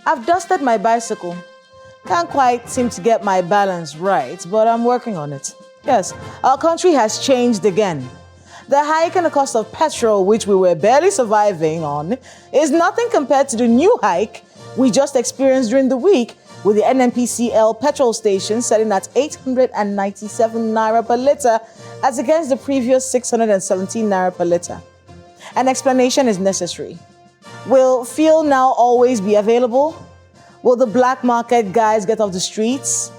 I've dusted my bicycle. Can't quite seem to get my balance right, but I'm working on it. Yes, our country has changed again. The hike in the cost of petrol, which we were barely surviving on, is nothing compared to the new hike we just experienced during the week, with the NNPCL petrol station selling at 897 naira per litre as against the previous 617 naira per litre. An explanation is necessary. Will fuel now always be available? Will the black market guys get off the streets?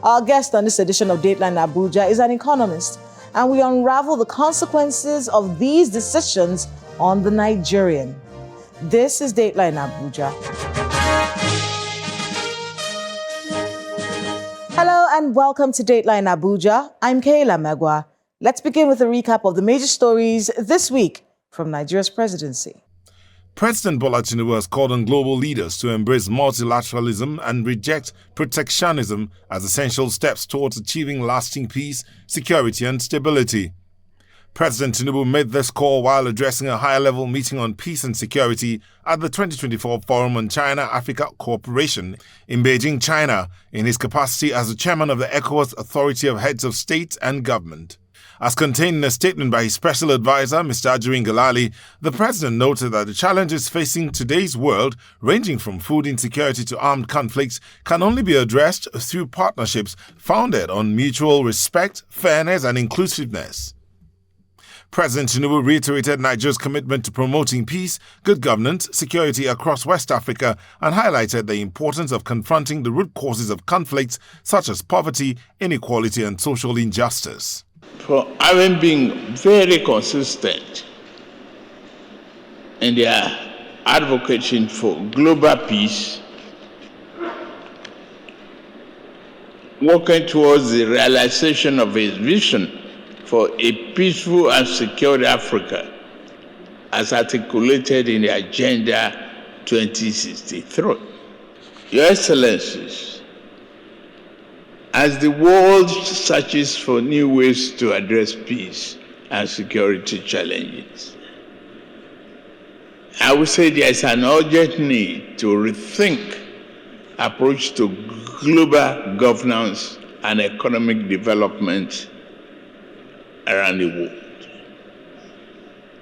Our guest on this edition of Dateline Abuja is an economist, and we unravel the consequences of these decisions on the Nigerian. This is Dateline Abuja. Hello and welcome to Dateline Abuja. I'm Kayla Megwa. Let's begin with a recap of the major stories this week from Nigeria's presidency. President Bola Tinubu has called on global leaders to embrace multilateralism and reject protectionism as essential steps towards achieving lasting peace, security and stability. President Tinubu made this call while addressing a high-level meeting on peace and security at the 2024 Forum on China-Africa Cooperation in Beijing, China, in his capacity as the chairman of the ECOWAS Authority of Heads of State and Government. As contained in a statement by his special advisor, Mr. Ajurin Galali, the president noted that the challenges facing today's world, ranging from food insecurity to armed conflicts, can only be addressed through partnerships founded on mutual respect, fairness and inclusiveness. President Tinubu reiterated Nigeria's commitment to promoting peace, good governance, security across West Africa and highlighted the importance of confronting the root causes of conflicts such as poverty, inequality and social injustice. For having been very consistent in their advocating for global peace, working towards the realization of his vision for a peaceful and secure Africa, as articulated in the Agenda 2063. Your Excellencies, as the world searches for new ways to address peace and security challenges, I would say there is an urgent need to rethink approach to global governance and economic development around the world.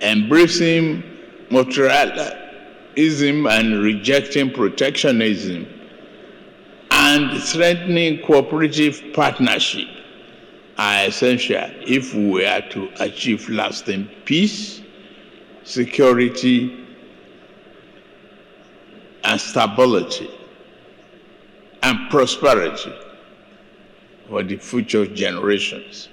Embracing multilateralism and rejecting protectionism and strengthening cooperative partnership are essential if we are to achieve lasting peace, security, and stability and prosperity for the future generations.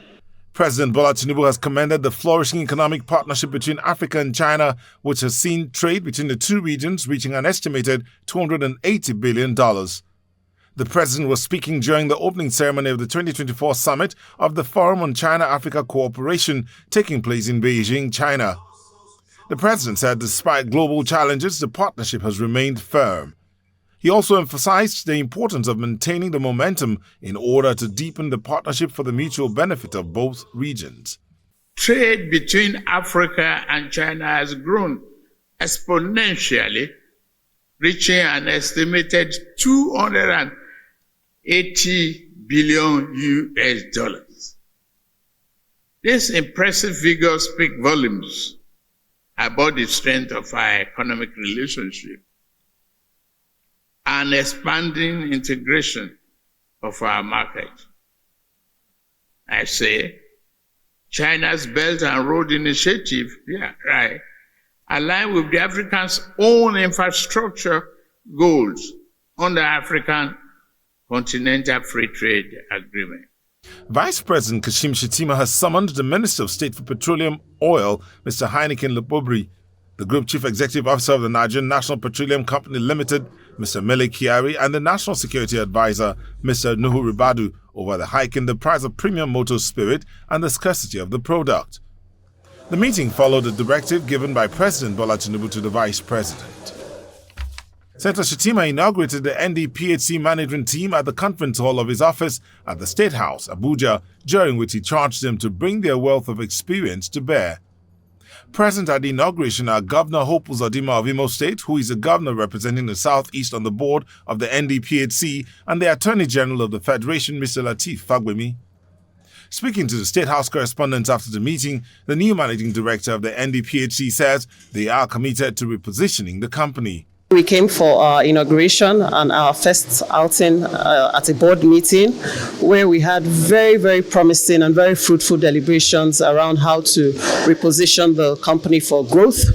President Bola Tinubu has commended the flourishing economic partnership between Africa and China, which has seen trade between the two regions reaching an estimated $280 billion. The president was speaking during the opening ceremony of the 2024 summit of the Forum on China-Africa Cooperation taking place in Beijing, China. The president said despite global challenges, the partnership has remained firm. He also emphasized the importance of maintaining the momentum in order to deepen the partnership for the mutual benefit of both regions. Trade between Africa and China has grown exponentially, reaching an estimated $280 billion US. These impressive figures speak volumes about the strength of our economic relationship and expanding integration of our market. I say, China's Belt and Road Initiative, align with the Africans' own infrastructure goals under African Continental Free Trade Agreement. Vice President Kashim Shettima has summoned the Minister of State for Petroleum Oil, Mr. Heineken Lubobri, the Group Chief Executive Officer of the Nigerian National Petroleum Company Limited, Mr. Mele Kyari, and the National Security Advisor, Mr. Nuhu Ribadu, over the hike in the price of premium motor spirit and the scarcity of the product. The meeting followed a directive given by President Bola Tinubu to the Vice President. Senator Shettima inaugurated the NDPHC management team at the conference hall of his office at the State House, Abuja, during which he charged them to bring their wealth of experience to bear. Present at the inauguration are Governor Hope Uzodinma of Imo State, who is the governor representing the Southeast on the board of the NDPHC, and the Attorney General of the Federation, Mr. Lateef Fagbemi. Speaking to the State House correspondents after the meeting, the new managing director of the NDPHC says they are committed to repositioning the company. We came for our inauguration and our first outing at a board meeting where we had very, very promising and very fruitful deliberations around how to reposition the company for growth.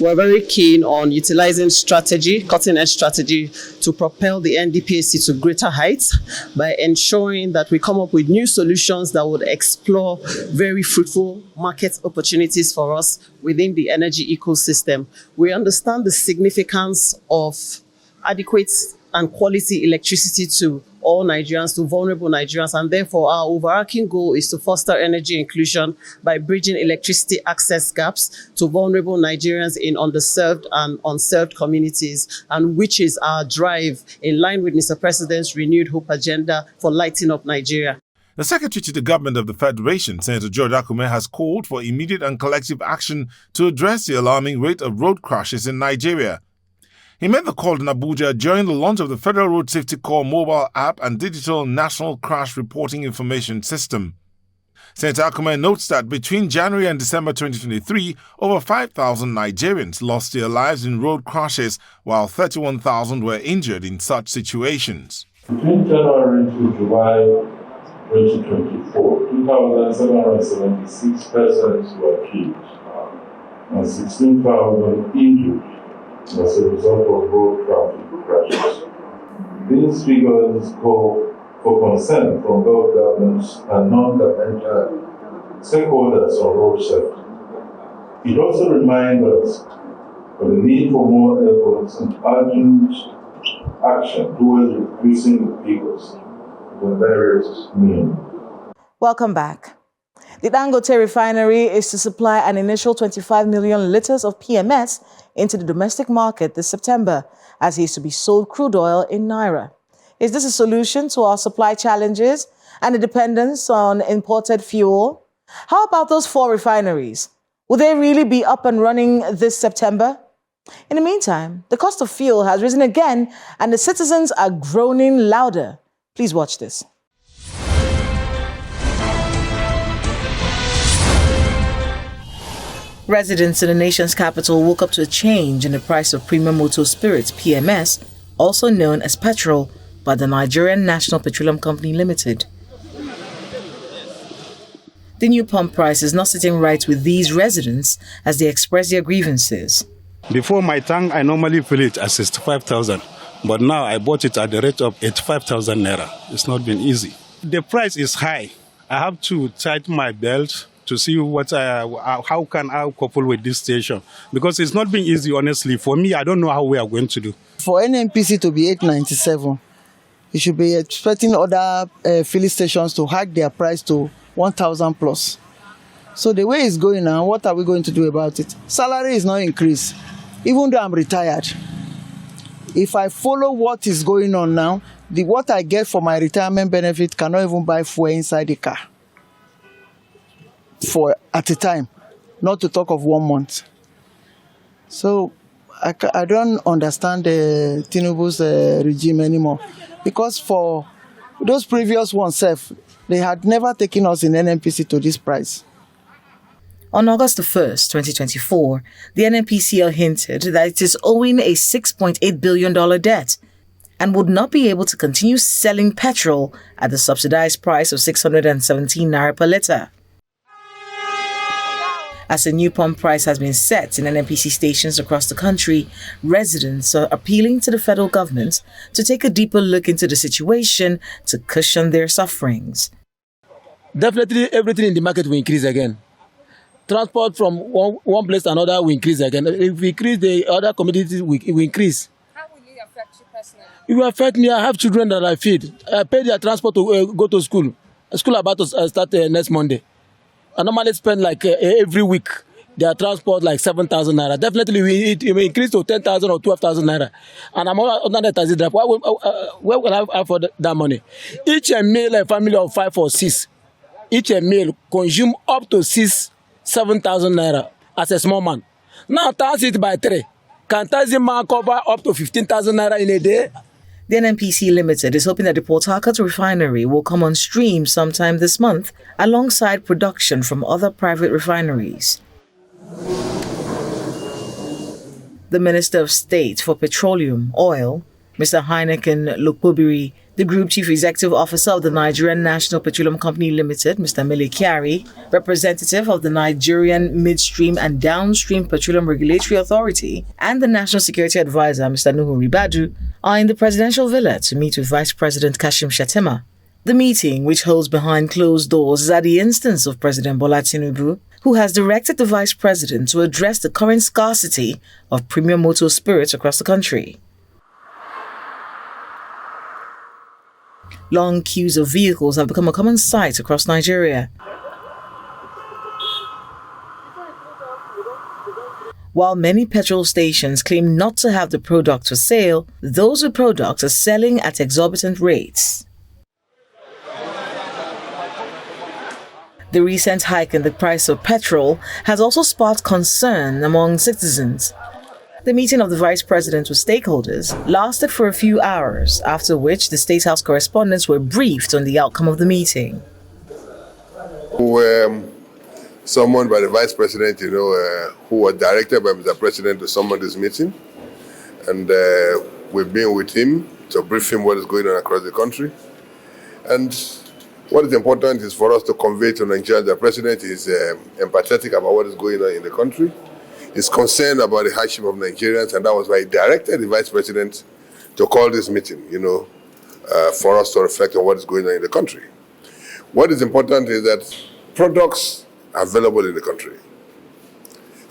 We're very keen on utilizing strategy, cutting-edge strategy, to propel the NDPHC to greater heights by ensuring that we come up with new solutions that would explore very fruitful market opportunities for us within the energy ecosystem. We understand the significance of adequate and quality electricity to all Nigerians, to vulnerable Nigerians, and therefore our overarching goal is to foster energy inclusion by bridging electricity access gaps to vulnerable Nigerians in underserved and unserved communities, and which is our drive in line with Mr. President's renewed hope agenda for lighting up Nigeria. The Secretary to the Government of the Federation, Senator George Akume, has called for immediate and collective action to address the alarming rate of road crashes in Nigeria. He made the call in Abuja during the launch of the Federal Road Safety Corps mobile app and digital national crash reporting information system. Senator Akume notes that between January and December 2023, over 5,000 Nigerians lost their lives in road crashes, while 31,000 were injured in such situations. Between January to July 2024, 2,776 persons were killed and 16,000 injured as a result of road traffic crashes. These figures call for concern from both governments and non-governmental stakeholders on road safety. It also reminds us of the need for more efforts and urgent action towards reducing the figures. Welcome back. The Dangote refinery is to supply an initial 25 million liters of PMS into the domestic market this September, as he is to be sold crude oil in Naira. Is this a solution to our supply challenges and the dependence on imported fuel? How about those 4 refineries? Will they really be up and running this September? In the meantime, the cost of fuel has risen again and the citizens are groaning louder. Please watch this. Residents in the nation's capital woke up to a change in the price of premium motor spirits, PMS, also known as petrol, by the Nigerian National Petroleum Company Limited. The new pump price is not sitting right with these residents as they express their grievances. Before my tank, I normally fill it at 65,000. But now I bought it at the rate of 85,000 naira. It's not been easy. The price is high. I have to tighten my belt to see how can I couple with this station. Because it's not been easy, honestly. For me, I don't know how we are going to do. For NNPC to be 897, you should be expecting other filling stations to hike their price to 1,000 plus. So the way it's going now, what are we going to do about it? Salary is not increased, even though I'm retired. If I follow what is going on now, what I get for my retirement benefit cannot even buy fuel inside the car at a time, not to talk of 1 month. So I don't understand the Tinubu's regime anymore, because for those previous ones, they had never taken us in NNPC to this price. On August 1st, 2024, the NNPCL hinted that it is owing a $6.8 billion debt and would not be able to continue selling petrol at the subsidized price of 617 naira per litre. As a new pump price has been set in NNPC stations across the country, residents are appealing to the federal government to take a deeper look into the situation to cushion their sufferings. Definitely everything in the market will increase again. Transport from one place to another will increase again. If we increase, the other commodities will increase. How will it affect you personally? It will affect me. I have children that I feed. I pay their transport to go to school. School about to start next Monday. I normally spend like every week their transport like 7,000 naira. Definitely it will increase to 10,000 or 12,000 naira. And I'm on the taxi driver. Where will I have for that money? Each meal, a family of 5 or 6, each meal consume up to 7,000 naira. as a small man. Now times it by 3. Can taxi man cover up to 15,000 naira in a day? The NNPC Limited is hoping that the Port Harcourt refinery will come on stream sometime this month, alongside production from other private refineries. The Minister of State for Petroleum, Oil, Mr. Heineken Lukubiri, the Group Chief Executive Officer of the Nigerian National Petroleum Company Limited, Mr. Mele Kyari, representative of the Nigerian Midstream and Downstream Petroleum Regulatory Authority, and the National Security Advisor, Mr. Nuhu Ribadu, are in the presidential villa to meet with Vice President Kashim Shettima. The meeting, which holds behind closed doors, is at the instance of President Bola Tinubu, who has directed the Vice President to address the current scarcity of premium motor spirits across the country. Long queues of vehicles have become a common sight across Nigeria. While many petrol stations claim not to have the product for sale, those with products are selling at exorbitant rates. The recent hike in the price of petrol has also sparked concern among citizens. The meeting of the Vice President with stakeholders lasted for a few hours, after which the State House correspondents were briefed on the outcome of the meeting. Summoned by the Vice President, who was directed by Mr. President to summon this meeting. And we've been with him to brief him what is going on across the country. And what is important is for us to convey to Nigerians that the President is empathetic about what is going on in the country. Is concerned about the hardship of Nigerians, and that was why he directed the Vice President to call this meeting, for us to reflect on what is going on in the country. What is important is that products are available in the country.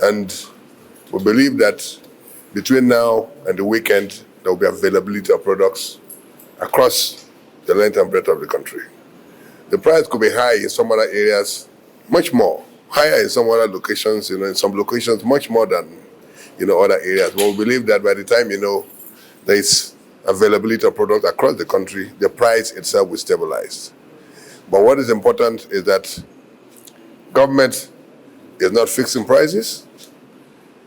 And we believe that between now and the weekend, there will be availability of products across the length and breadth of the country. The price could be high in some other areas, much more. Higher in some other locations, in some locations much more than, other areas. But we believe that by the time, there is availability of products across the country, the price itself will stabilize. But what is important is that government is not fixing prices.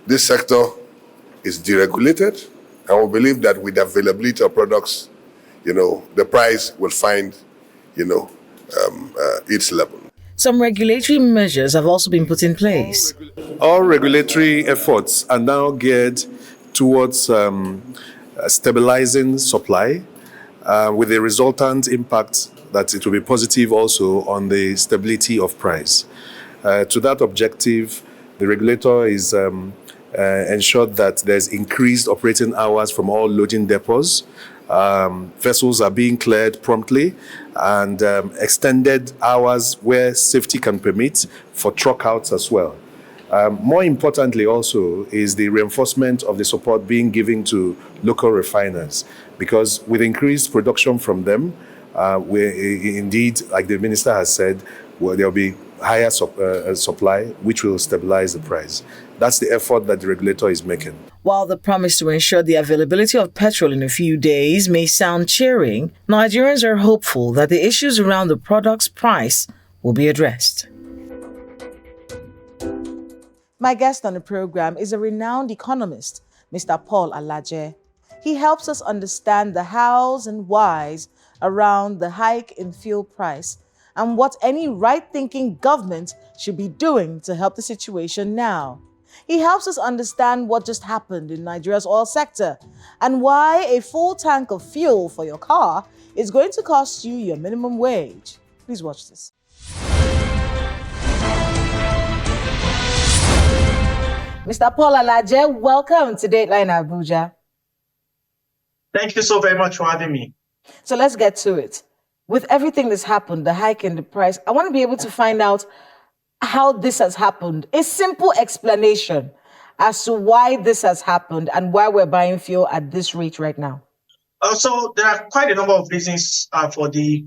This sector is deregulated, and we believe that with the availability of products, the price will find, its level. Some regulatory measures have also been put in place. All regulatory efforts are now geared towards stabilizing supply, with the resultant impact that it will be positive also on the stability of price. To that objective, the regulator is ensured that there's increased operating hours from all loading depots. Vessels are being cleared promptly, and extended hours where safety can permit for truck outs as well. More importantly also is the reinforcement of the support being given to local refiners, because with increased production from them, indeed, like the minister has said, there will be higher supply, which will stabilize the price. That's the effort that the regulator is making. While the promise to ensure the availability of petrol in a few days may sound cheering, Nigerians are hopeful that the issues around the product's price will be addressed. My guest on the program is a renowned economist, Mr. Paul Alaje. He helps us understand the hows and whys around the hike in fuel price and what any right-thinking government should be doing to help the situation now. He helps us understand what just happened in Nigeria's oil sector and why a full tank of fuel for your car is going to cost you your minimum wage. Please watch this. Mr. Paul Alaje, welcome to Dateline Abuja. Thank you so very much for having me. So let's get to it. With everything that's happened, the hike in the price, I want to be able to find out how this has happened. A simple explanation as to why this has happened and why we're buying fuel at this rate right now. So there are quite a number of reasons for the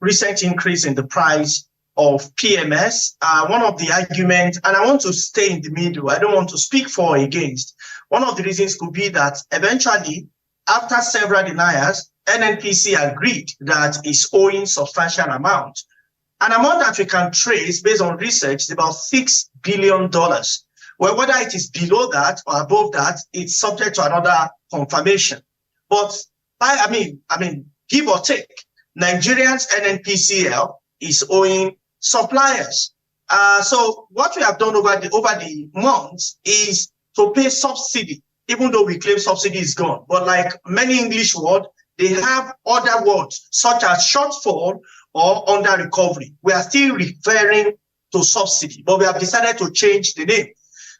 recent increase in the price of PMS. One of the arguments, and I want to stay in the middle, I don't want to speak for or against. One of the reasons could be that eventually, after several deniers, NNPC agreed that it's owing substantial amount. An amount that we can trace based on research is about $6 billion, Well, whether it is below that or above that, it's subject to another confirmation. But give or take, Nigerians NNPCL is owing suppliers. So what we have done over the months is to pay subsidy, even though we claim subsidy is gone. But like many English words, they have other words such as shortfall or under recovery. We are still referring to subsidy, but we have decided to change the name.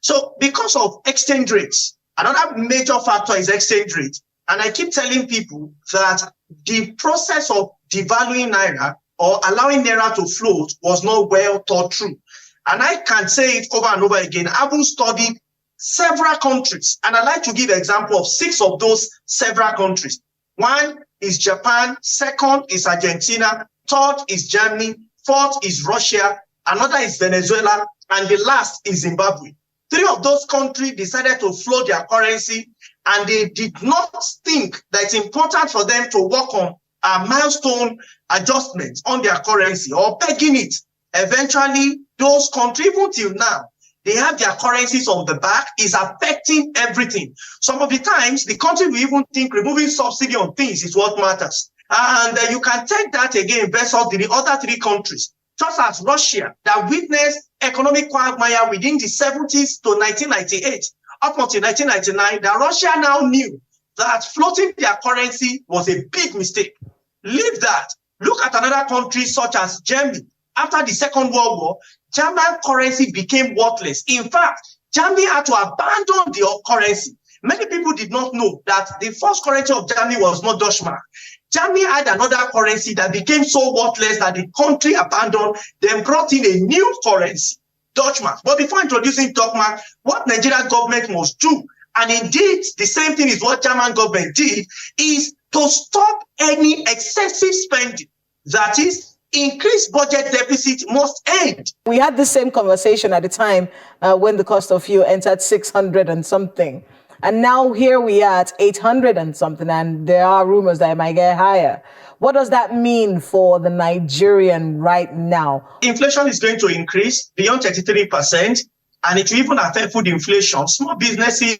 So because of exchange rates, another major factor is exchange rate. And I keep telling people that the process of devaluing Naira or allowing Naira to float was not well thought through. And I can say it over and over again. I've studied several countries, and I'd like to give an example of 6 of those several countries. One is Japan, second is Argentina, third is Germany, fourth is Russia, another is Venezuela, and the last is Zimbabwe. 3 of those countries decided to float their currency, and they did not think that it's important for them to work on a milestone adjustment on their currency or pegging it. Eventually, those countries, even till now, they have their currencies on the back, is affecting everything. Some of the times, the country will even think removing subsidy on things is what matters. And you can take that again versus the other 3 countries, just as Russia, that witnessed economic quagmire within the 70s to 1998. Up until 1999, that Russia now knew that floating their currency was a big mistake. Leave that. Look at another country such as Germany. After the Second World War, German currency became worthless. In fact, Germany had to abandon the currency. Many people did not know that the first currency of Germany was not Deutschmark. Germany had another currency that became so worthless that the country abandoned, then brought in a new currency, Deutschmark. But before introducing Deutschmark, what Nigerian government must do, and indeed the same thing is what German government did, is to stop any excessive spending. That is, increased budget deficit must end. We had the same conversation at the time when the cost of fuel entered 600 and something. And now here we are at 800 and something, and there are rumors that it might get higher. What does that mean for the Nigerian right now? Inflation is going to increase beyond 33%, and it will even affect food inflation. Small businesses,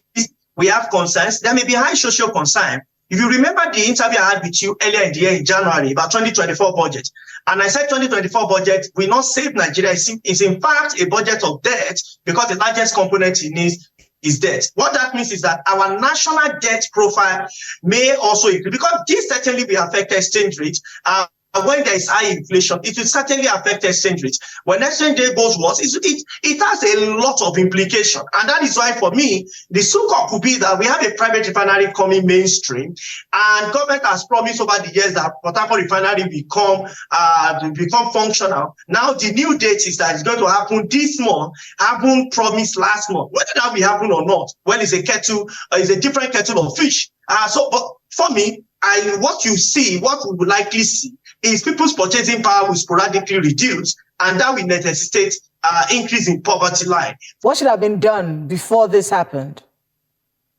we have concerns. There may be high social concern. If you remember the interview I had with you earlier in the year in January about 2024 budget, and I said 2024 budget will not save Nigeria. It's in fact a budget of debt because the largest component in it is debt. What that means is that our national debt profile may also increase because this certainly will affect exchange rate. When there is high inflation, it will certainly affect exchange rate. When exchange rate goes worse, it has a lot of implication. And that is why, for me, the sukkah could be that we have a private refinery coming mainstream, and government has promised over the years that Port Harcourt refinery become functional. Now, the new date is that it's going to happen this month, happened promised last month. Whether that will happen or not, well, it's a different kettle of fish. But for me, what we would likely see is people's purchasing power will sporadically reduce, and that will necessitate increase in poverty line. What should have been done before this happened?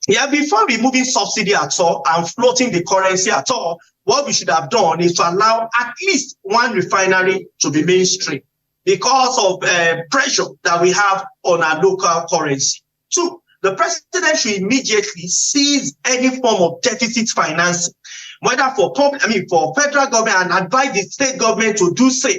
Yeah, before removing subsidy at all and floating the currency at all, what we should have done is to allow at least one refinery to be mainstream because of pressure that we have on our local currency. 2, the president should immediately seize any form of deficit financing, whether for federal government, and advise the state government to do so.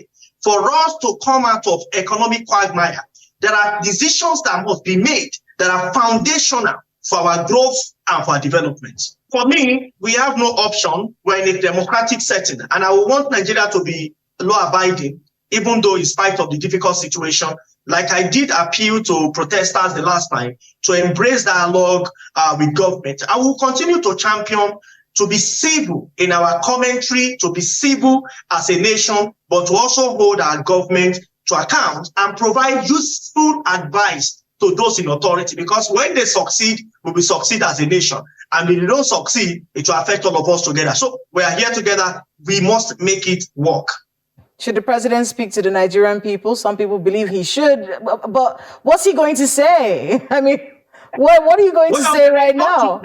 For us to come out of economic quagmire, there are decisions that must be made that are foundational for our growth and for our development. For me, we have no option. We're in a democratic setting, and I would want Nigeria to be law-abiding, even though in spite of the difficult situation, like I did appeal to protesters the last time, to embrace dialogue with government. I will continue to champion to be civil in our commentary, to be civil as a nation, but to also hold our government to account and provide useful advice to those in authority. Because when they succeed, we will succeed as a nation. And if they don't succeed, it will affect all of us together. So we are here together. We must make it work. Should the president speak to the Nigerian people? Some people believe he should, but what's he going to say? I mean, what are you going to say right now?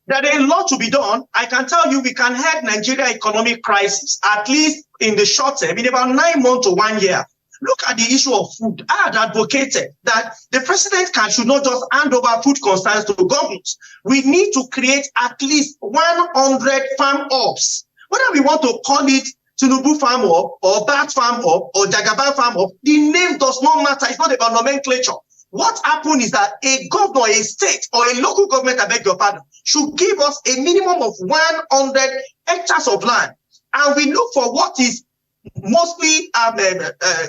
There is a lot to be done. I can tell you we can head Nigeria economic crisis, at least in the short term, in about 9 months to 1 year. Look at the issue of food. I had advocated that the president should not just hand over food concerns to governors. We need to create at least 100 farm ops. Whether we want to call it Tinubu Farm Hub or Bat Farm Hub or Jagaban Farm Hub, the name does not matter. It's not about nomenclature. What happened is that a governor, a state, or a local government, I beg your pardon, should give us a minimum of 100 hectares of land. And we look for what is mostly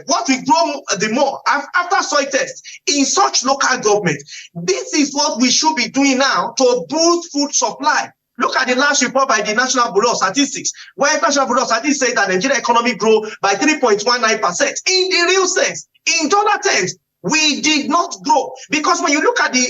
what we grow the more after soil tests in such local government. This is what we should be doing now to boost food supply. Look at the last report by the National Bureau of Statistics, where National Bureau of Statistics said that Nigeria economy grew by 3.19%. In the real sense, in dollar terms, we did not grow, because when you look at the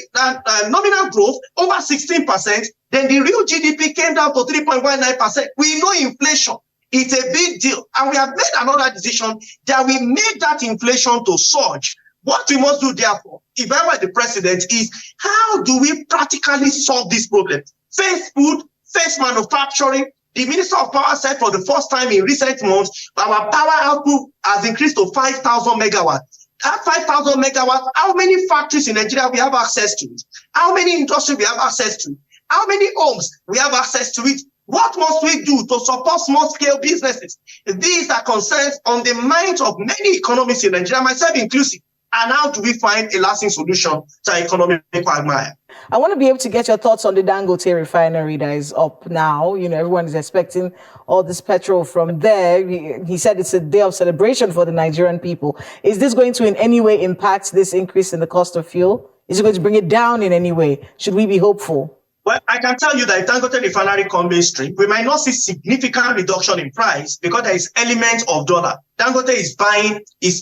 nominal growth over 16%, then the real GDP came down to 3.19%. We know inflation. It's a big deal. And we have made another decision that we made that inflation to surge. What we must do, therefore, if I were the president, is how do we practically solve this problem? First food, first manufacturing. The Minister of Power said for the first time in recent months, our power output has increased to 5,000 megawatts. That 5,000 megawatts, how many factories in Nigeria we have access to it? How many industries we have access to it? How many homes we have access to it? What must we do to support small-scale businesses? These are concerns on the minds of many economists in Nigeria, myself inclusive. And how do we find a lasting solution to our economic quagmire? I want to be able to get your thoughts on the Dangote refinery that is up now. You know, everyone is expecting all this petrol from there. He said it's a day of celebration for the Nigerian people. Is this going to in any way impact this increase in the cost of fuel? Is it going to bring it down in any way? Should we be hopeful? Well, I can tell you that if Dangote refinery comes mainstream, we might not see significant reduction in price because there is element of dollar. Dangote is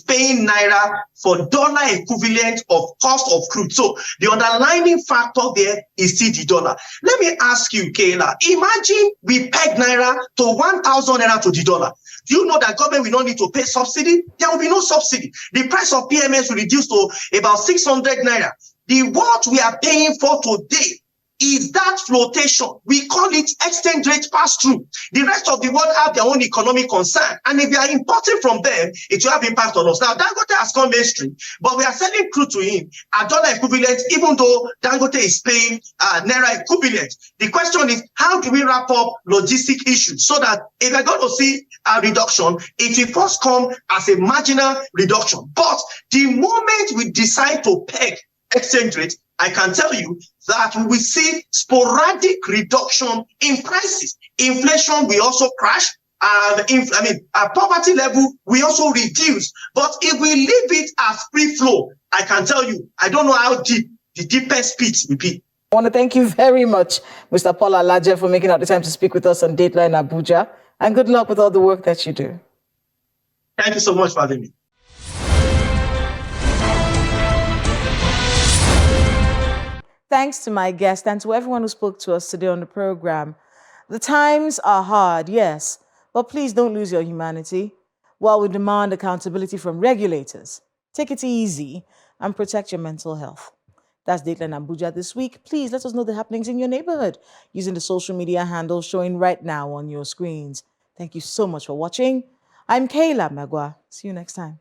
paying naira for dollar equivalent of cost of crude. So the underlying factor there is still the dollar. Let me ask you, Kayla, imagine we peg naira to 1,000 naira to the dollar. Do you know that government will not need to pay subsidy? There will be no subsidy. The price of PMS will reduce to about 600 naira. What we are paying for today is that flotation. We call it exchange rate pass-through. The rest of the world have their own economic concern. And if we are importing from them, it will have impact on us. Now, Dangote has come mainstream, but we are selling crude to him at dollar equivalent, even though Dangote is paying naira equivalent. The question is, how do we wrap up logistic issues so that if we're going to see a reduction, it will first come as a marginal reduction. But the moment we decide to peg exchange rate, I can tell you that we will see sporadic reduction in prices. Inflation will also crash. Our poverty level will also reduce. But if we leave it as free flow, I can tell you, I don't know how deep the deepest pit will be. I want to thank you very much, Mr. Paul Alaje, for making out the time to speak with us on Dateline Abuja. And good luck with all the work that you do. Thank you so much for having me. Thanks to my guest and to everyone who spoke to us today on the program. The times are hard, yes, but please don't lose your humanity. While we demand accountability from regulators, take it easy and protect your mental health. That's Dateline Abuja this week. Please let us know the happenings in your neighborhood using the social media handles showing right now on your screens. Thank you so much for watching. I'm Kayla Magwa. See you next time.